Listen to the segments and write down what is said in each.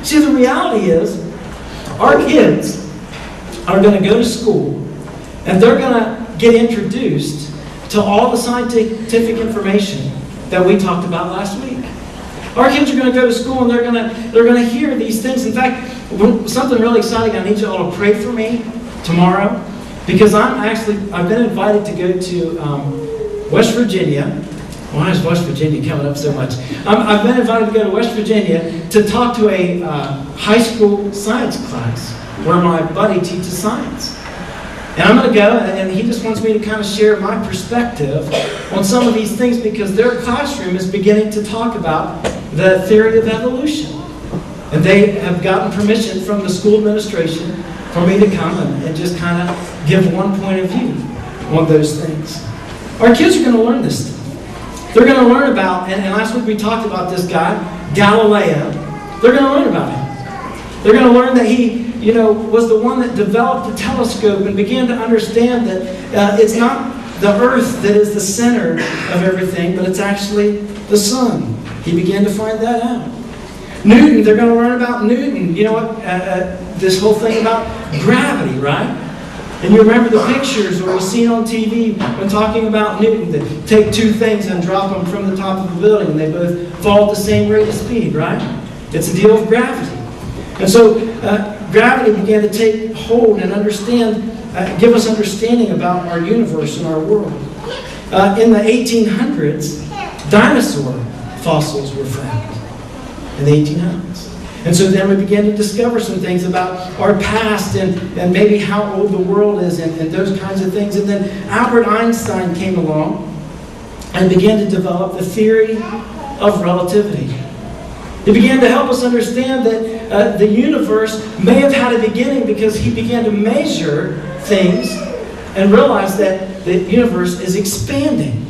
See, the reality is, our kids are going to go to school, and they're going to get introduced to all the scientific information that we talked about last week. Our kids are going to go to school, and they're going to hear these things. In fact, something really exciting. I need you all to pray for me tomorrow, because I've been invited to go to West Virginia. Why is West Virginia coming up so much? I've been invited to go to West Virginia to talk to a high school science class where my buddy teaches science. And I'm going to go, and he just wants me to kind of share my perspective on some of these things, because their classroom is beginning to talk about the theory of evolution. And they have gotten permission from the school administration for me to come and just kind of give one point of view on those things. Our kids are going to learn this stuff. They're going to learn about, and last week we talked about this guy, Galileo. They're going to learn about him. They're going to learn that he, was the one that developed the telescope and began to understand that it's not the earth that is the center of everything, but it's actually the sun. He began to find that out. Newton, they're going to learn about Newton. You know what? This whole thing about gravity, right? And you remember the pictures or you've seen on TV when talking about Newton, that take two things and drop them from the top of a building, and they both fall at the same rate of speed, right? It's a deal of gravity. And so gravity began to take hold and give us understanding about our universe and our world. In the 1800s, dinosaur fossils were found in the 1800s. And so then we began to discover some things about our past and maybe how old the world is and those kinds of things. And then Albert Einstein came along and began to develop the theory of relativity. He began to help us understand that the universe may have had a beginning, because he began to measure things and realize that the universe is expanding.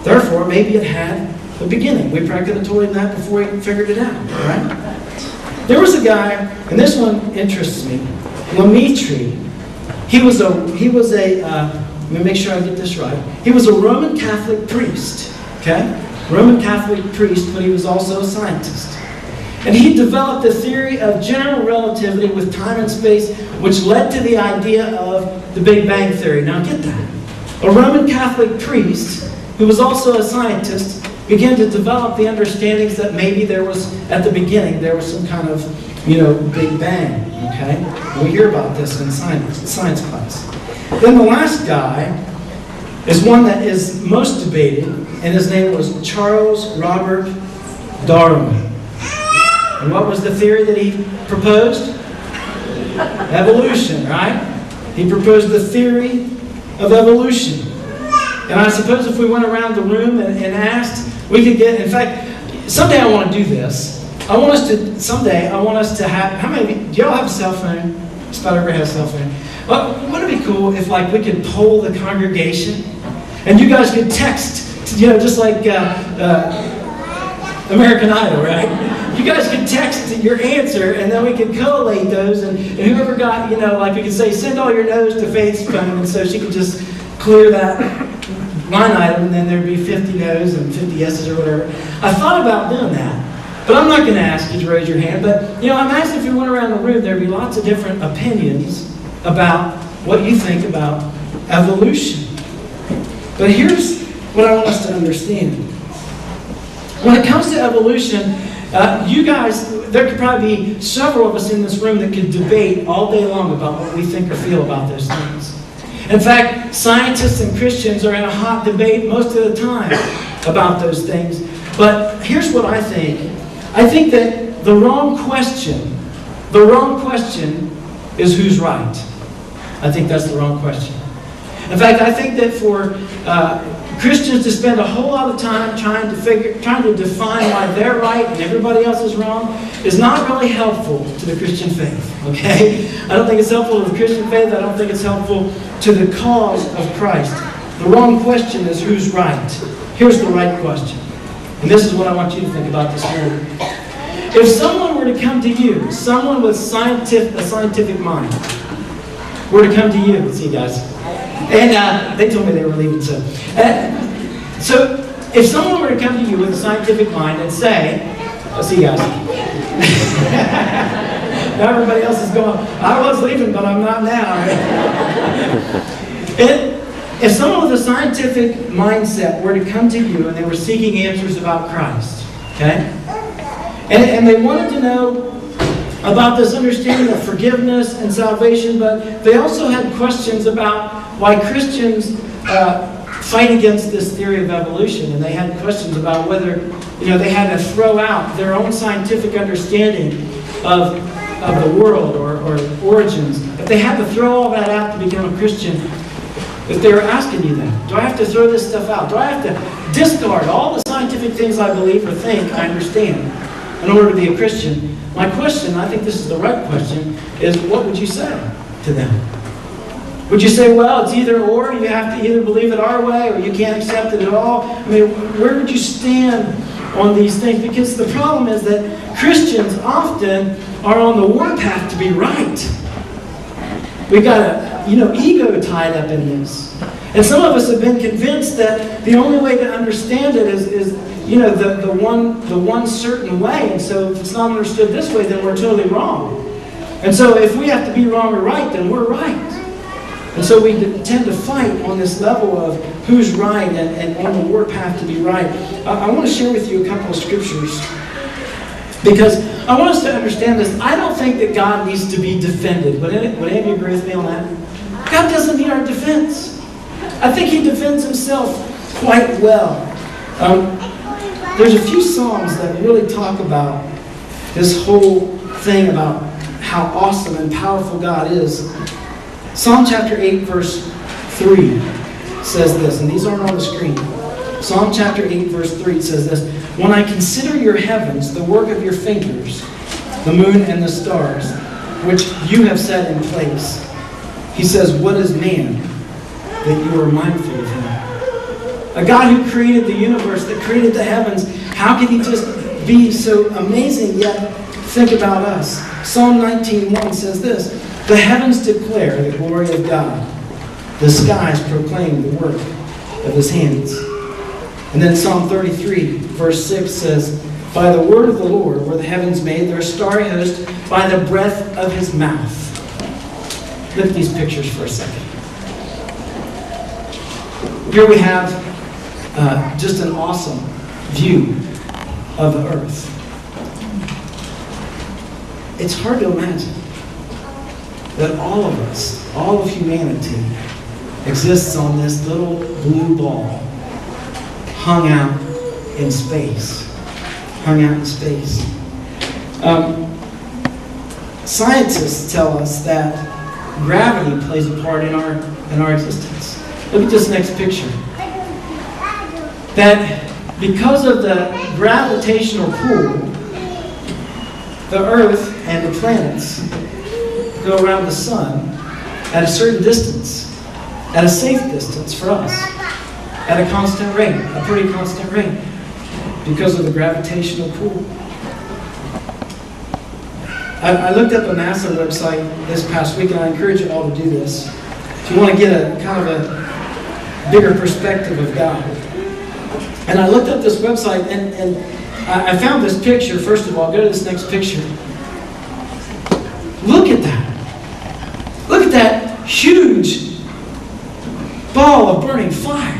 Therefore, maybe it had a beginning. We probably could have told him that before he figured it out, right? There was a guy, and this one interests me, Lemaitre. He was a let me make sure I get this right. He was a Roman Catholic priest, okay? Roman Catholic priest, but he was also a scientist. And he developed a theory of general relativity with time and space, which led to the idea of the Big Bang Theory. Now get that. A Roman Catholic priest, who was also a scientist, began to develop the understandings that maybe there was, at the beginning, there was some kind of, Big Bang, okay? We hear about this in science class. Then the last guy is one that is most debated, and his name was Charles Robert Darwin. And what was the theory that he proposed? Evolution, right? He proposed the theory of evolution. And I suppose if we went around the room and asked, we could get, in fact, someday I want to do this. I want us to have, how many, do y'all have a cell phone? Just about everybody has a cell phone. Well, wouldn't it be cool if we could poll the congregation? And you guys could text, just like American Idol, right? You guys could text your answer, and then we could collate those, and whoever got, we could say, send all your no's to Faith's phone, and so she could just clear that line item, and then there'd be 50 no's and 50 yeses or whatever. I thought about doing that, but I'm not going to ask you to raise your hand. But, I imagine if you went around the room, there'd be lots of different opinions about what you think about evolution. But here's what I want us to understand. When it comes to evolution, you guys, there could probably be several of us in this room that could debate all day long about what we think or feel about those things. In fact, scientists and Christians are in a hot debate most of the time about those things. But here's what I think. I think that the wrong question is who's right. I think that's the wrong question. In fact, I think that for Christians to spend a whole lot of time trying to define why they're right and everybody else is wrong is not really helpful to the Christian faith, okay? I don't think it's helpful to the Christian faith. I don't think it's helpful to the cause of Christ. The wrong question is who's right. Here's the right question. And this is what I want you to think about this morning. If someone were to come to you, someone with a scientific mind, were to come to you, let's see guys, and they told me they were leaving, so if someone were to come to you with a scientific mind and say, I'll see you guys. Now everybody else is going, I was leaving, but I'm not now. If someone with a scientific mindset were to come to you and they were seeking answers about Christ, okay? And they wanted to know about this understanding of forgiveness and salvation, but they also had questions about why Christians fight against this theory of evolution, and they had questions about whether, they had to throw out their own scientific understanding of the world or origins. If they had to throw all that out to become a Christian, if they were asking you that, do I have to throw this stuff out? Do I have to discard all the scientific things I believe or think I understand in order to be a Christian? My question, I think this is the right question, is what would you say to them? Would you say, well, it's either or, you have to either believe it our way or you can't accept it at all? I mean, where would you stand on these things? Because the problem is that Christians often are on the warpath to be right. We've got a ego tied up in this. And some of us have been convinced that the only way to understand it is the one certain way. And so if it's not understood this way, then we're totally wrong. And so if we have to be wrong or right, then we're right. And so we tend to fight on this level of who's right and on the warpath to be right. I want to share with you a couple of scriptures because I want us to understand this. I don't think that God needs to be defended. Would any of you agree with me on that? God doesn't need our defense. I think He defends Himself quite well. There's a few Psalms that really talk about this whole thing about how awesome and powerful God is. Psalm chapter 8, verse 3 says this, and these aren't on the screen. Psalm chapter 8, verse 3 says this, when I consider your heavens, the work of your fingers, the moon and the stars, which you have set in place. He says, what is man that you are mindful of him? A God who created the universe, that created the heavens, how can He just be so amazing yet think about us? Psalm 19:1 says this, the heavens declare the glory of God. The skies proclaim the work of His hands. And then Psalm 33, verse 6 says, by the word of the Lord were the heavens made, their starry host, by the breath of His mouth. Look at these pictures for a second. Here we have just an awesome view of the earth. It's hard to imagine that all of us, all of humanity, exists on this little blue ball hung out in space. Scientists tell us that gravity plays a part in our existence. Look at this next picture. That because of the gravitational pull, the Earth and the planets go around the sun at a certain distance, at a safe distance for us, at a constant rate, a pretty constant rate, because of the gravitational pull. I looked up a NASA website this past week, and I encourage you all to do this. If you want to get a kind of a bigger perspective of God. And I looked up this website, and I found this picture. First of all, go to this next picture. Look at that. Look at that huge ball of burning fire.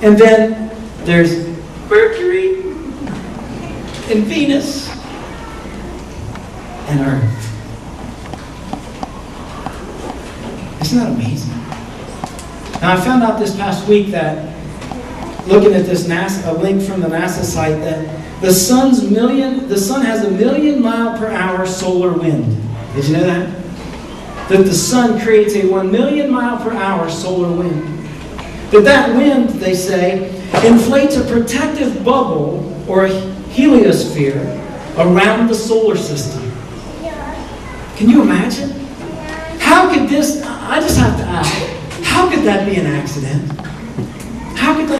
And then there's Mercury and Venus and Earth. Isn't that amazing? Now, I found out this past week that, looking at this a link from the NASA site, that the sun has a 1,000,000 mile per hour solar wind. Did you know that? That the sun creates a 1,000,000 mile per hour solar wind. That wind, they say, inflates a protective bubble or a heliosphere around the solar system. Can you imagine? How could this, I just have to ask, how could that be an accident? How could that